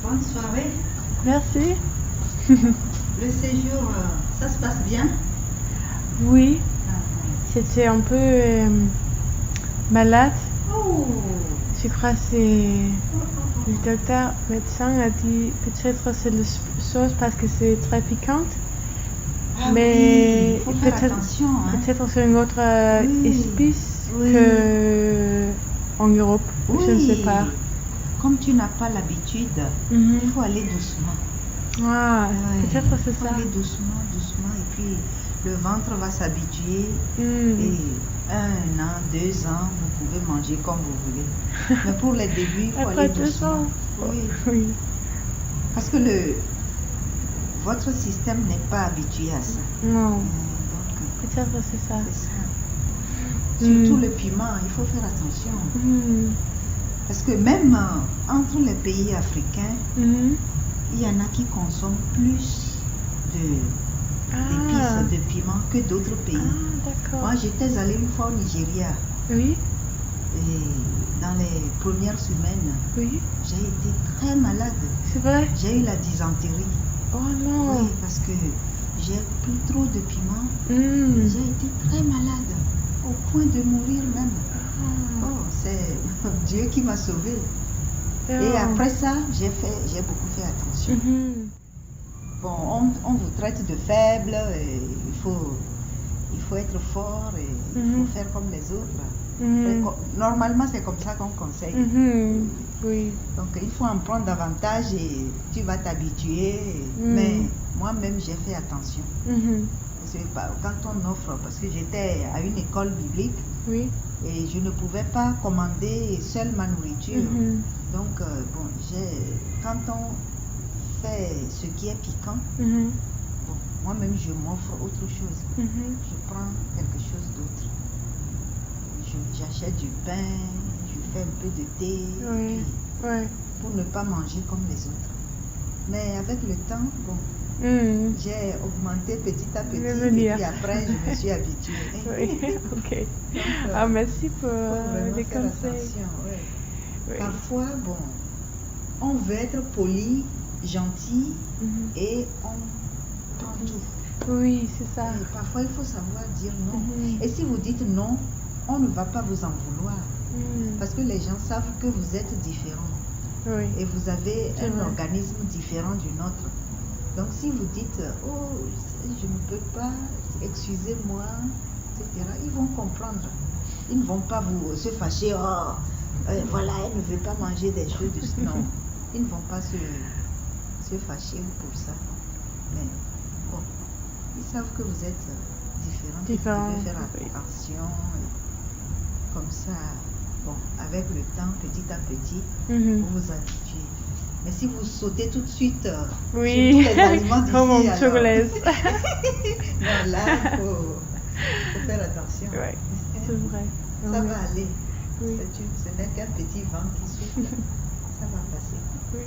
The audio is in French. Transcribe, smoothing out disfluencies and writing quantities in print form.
Bonne soirée. Merci. Le séjour, ça se passe bien? Oui, Ah, j'étais un peu malade. oh. Je crois que c'est le docteur médecin a dit peut-être c'est la sauce parce que c'est très piquante. Ah Mais oui, il faut faire peut-être attention. Hein. peut-être c'est une autre Oui, épice oui. que en Europe. Oui. Je ne sais pas. Comme tu n'as pas l'habitude, Mhm. il faut aller doucement. Ah, Ouais. peut-être c'est Il faut ça. aller doucement, doucement, et puis le ventre va s'habituer. Mm. Et 1 an, 2 ans, vous pouvez manger comme vous voulez. Mais pour les débuts, il faut Après aller 2 doucement. ans. Oui. Oui. Parce que votre système n'est pas habitué à ça. Non, Donc, peut-être c'est ça. c'est ça. Surtout le piment, il faut faire attention. Mm. Parce que même entre les pays africains, Mhm. il y en a qui consomment plus d'épices, Ah. de piment que d'autres pays. Ah, d'accord. Moi, j'étais allée une fois au Nigeria Oui, et dans les premières semaines, oui, j'ai été très malade. c'est vrai. J'ai eu la dysenterie. Oh non. Oui, parce que j'ai pris trop de piment. Mm. J'ai été très malade, au point de mourir même. Ah. Oh, c'est Dieu qui m'a sauvée. Et Oh. après ça, j'ai beaucoup fait attention. Mhm. Bon, on vous traite de faible, et il faut être fort et il Mhm. faut faire comme les autres. Mhm. Normalement, c'est comme ça qu'on conseille. Mhm. Oui. Donc, il faut en prendre davantage et tu vas t'habituer. Mhm. Mais moi-même, j'ai fait attention. Mhm. Quand on offre, parce que j'étais à une école biblique Oui. et je ne pouvais pas commander seule ma nourriture. Mhm. Donc, quand on fait ce qui est piquant, Mhm. bon, moi-même je m'offre autre chose. Mhm. Je prends quelque chose d'autre. J'achète du pain, je fais un peu de thé, Oui. Ouais. pour ne pas manger comme les autres. Mais avec le temps, bon, Mm. j'ai augmenté petit à petit Je veux et dire. puis après je me suis habituée. Oui, ok. Donc, Ah, merci pour faut vraiment les faire conseils. attention. Ouais. Oui. Parfois, bon, on veut être poli, gentil Mhm. et on prend tout. Oui, c'est ça. Et parfois, il faut savoir dire non. Mhm. Et si vous dites non, on ne va pas vous en vouloir. Mm. Parce que les gens savent que vous êtes différent. Oui. Et vous avez C'est un vrai. organisme différent du nôtre. Donc si vous dites, oh, je ne peux pas, excusez-moi, etc., ils vont comprendre. Ils ne vont pas vous se fâcher, oh, voilà, elle ne veut pas manger des choses de ce non. Ils ne vont pas se fâcher pour ça. Mais bon, ils savent que vous êtes différents, que Différent, vous devez faire oui. attention. Et comme ça, bon, avec le temps, petit à petit, Mhm. vous vous habituez. Mais si vous sautez tout de suite Oui, sur tous les aliments d'ici, comme en alors... togolaise. non, là, il faut faire attention. Ouais, c'est vrai. Ça Oui. va aller. Oui. Ce n'est qu'un petit vent qui souffle. Ça va passer. Oui.